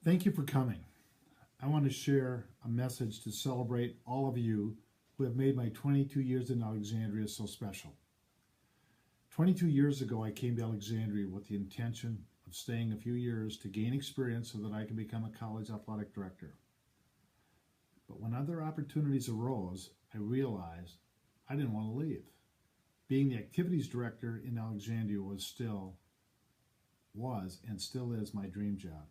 Thank you for coming. I want to share a message to celebrate all of you who have made my 22 years in Alexandria so special. 22 years ago, I came to Alexandria with the intention of staying a few years to gain experience so that I can become a college athletic director. But when other opportunities arose, I realized I didn't want to leave. Being the activities director in Alexandria was and still is my dream job.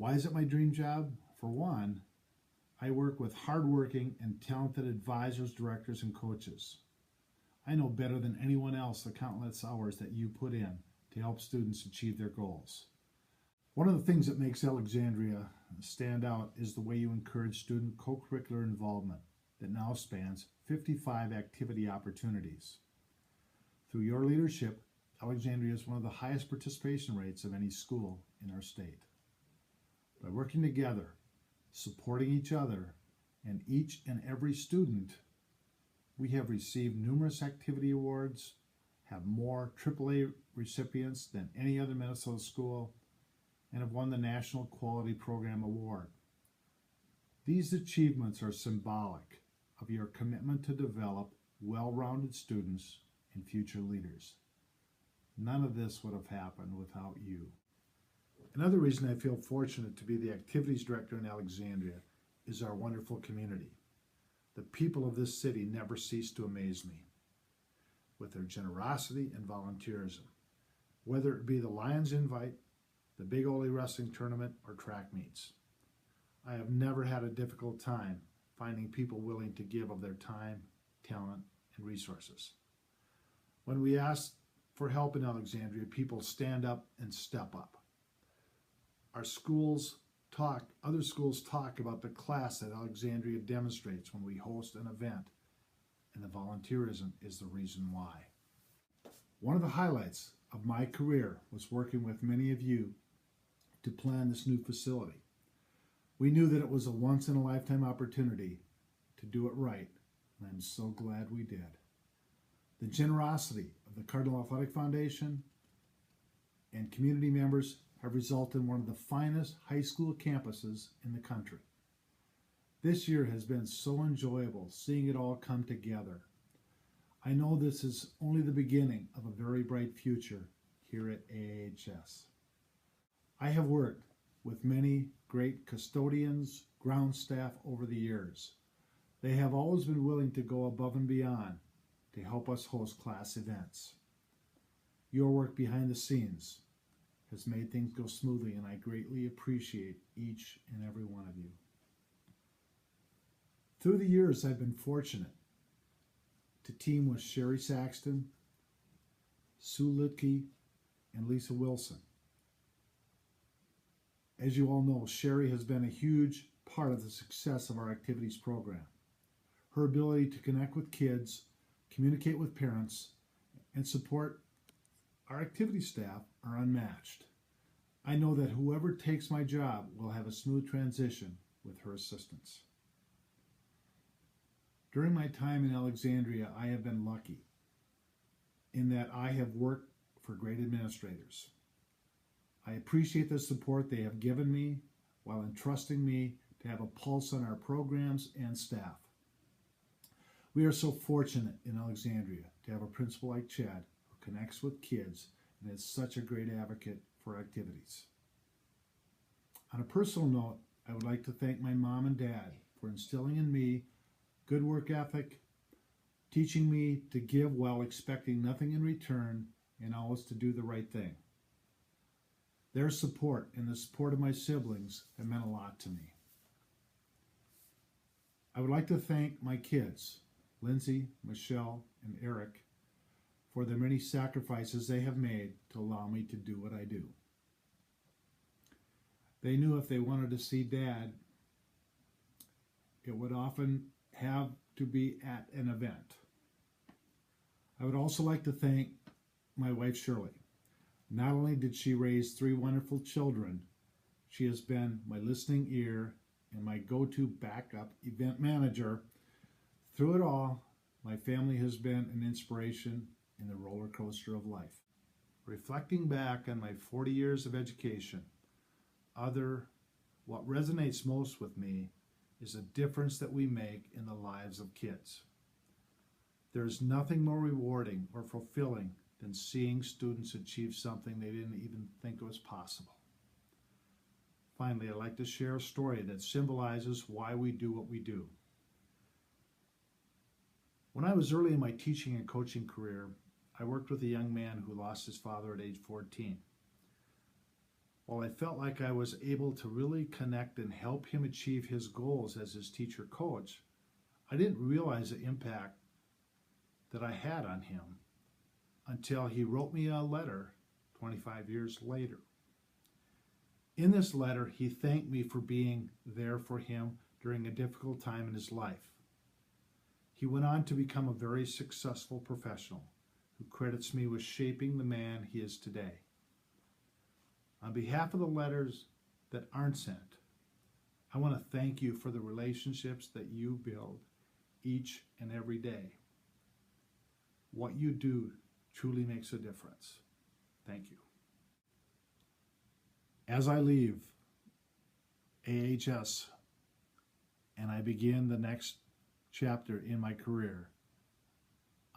Why is it my dream job? For one, I work with hardworking and talented advisors, directors, and coaches. I know better than anyone else the countless hours that you put in to help students achieve their goals. One of the things that makes Alexandria stand out is the way you encourage student co-curricular involvement that now spans 55 activity opportunities. Through your leadership, Alexandria is one of the highest participation rates of any school in our state. By working together, supporting each other, and each and every student, we have received numerous activity awards, have more AAA recipients than any other Minnesota school, and have won the National Quality Program Award. These achievements are symbolic of your commitment to develop well-rounded students and future leaders. None of this would have happened without you. Another reason I feel fortunate to be the activities director in Alexandria is our wonderful community. The people of this city never cease to amaze me with their generosity and volunteerism, whether it be the Lions Invite, the Big Ole Wrestling Tournament, or track meets. I have never had a difficult time finding people willing to give of their time, talent, and resources. When we ask for help in Alexandria, people stand up and step up. Other schools talk about the class that Alexandria demonstrates when we host an event, and the volunteerism is the reason why. One of the highlights of my career was working with many of you to plan this new facility. We knew that it was a once-in-a-lifetime opportunity to do it right, and I'm so glad we did. The generosity of the Cardinal Athletic Foundation and community members have resulted in one of the finest high school campuses in the country. This year has been so enjoyable seeing it all come together. I know this is only the beginning of a very bright future here at AAHS. I have worked with many great custodians, ground staff over the years. They have always been willing to go above and beyond to help us host class events. Your work behind the scenes has made things go smoothly, and I greatly appreciate each and every one of you. Through the years, I've been fortunate to team with Sherry Saxton, Sue Litke, and Lisa Wilson. As you all know, Sherry has been a huge part of the success of our activities program. Her ability to connect with kids, communicate with parents, and support our activity staff are unmatched. I know that whoever takes my job will have a smooth transition with her assistance. During my time in Alexandria, I have been lucky in that I have worked for great administrators. I appreciate the support they have given me while entrusting me to have a pulse on our programs and staff. We are so fortunate in Alexandria to have a principal like Chad who connects with kids and is such a great advocate for activities. On a personal note, I would like to thank my mom and dad for instilling in me good work ethic, teaching me to give while expecting nothing in return, and always to do the right thing. Their support and the support of my siblings have meant a lot to me. I would like to thank my kids, Lindsay, Michelle, and Eric, for the many sacrifices they have made to allow me to do what I do. They knew if they wanted to see Dad, it would often have to be at an event. I would also like to thank my wife, Shirley. Not only did she raise 3 wonderful children, she has been my listening ear and my go-to backup event manager. Through it all, my family has been an inspiration in the roller coaster of life. Reflecting back on my 40 years of education, what resonates most with me is the difference that we make in the lives of kids. There is nothing more rewarding or fulfilling than seeing students achieve something they didn't even think was possible. Finally, I'd like to share a story that symbolizes why we do what we do. When I was early in my teaching and coaching career, I worked with a young man who lost his father at age 14. While I felt like I was able to really connect and help him achieve his goals as his teacher coach, I didn't realize the impact that I had on him until he wrote me a letter 25 years later. In this letter, he thanked me for being there for him during a difficult time in his life. He went on to become a very successful professional who credits me with shaping the man he is today. On behalf of the letters that aren't sent, I want to thank you for the relationships that you build each and every day. What you do truly makes a difference. Thank you. As I leave AHS and I begin the next chapter in my career,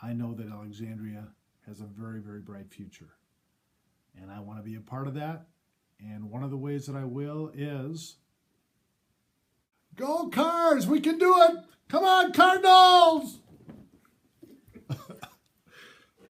I know that Alexandria has a very, very bright future. And I want to be a part of that. And one of the ways that I will is, go Cards! We can do it! Come on, Cardinals!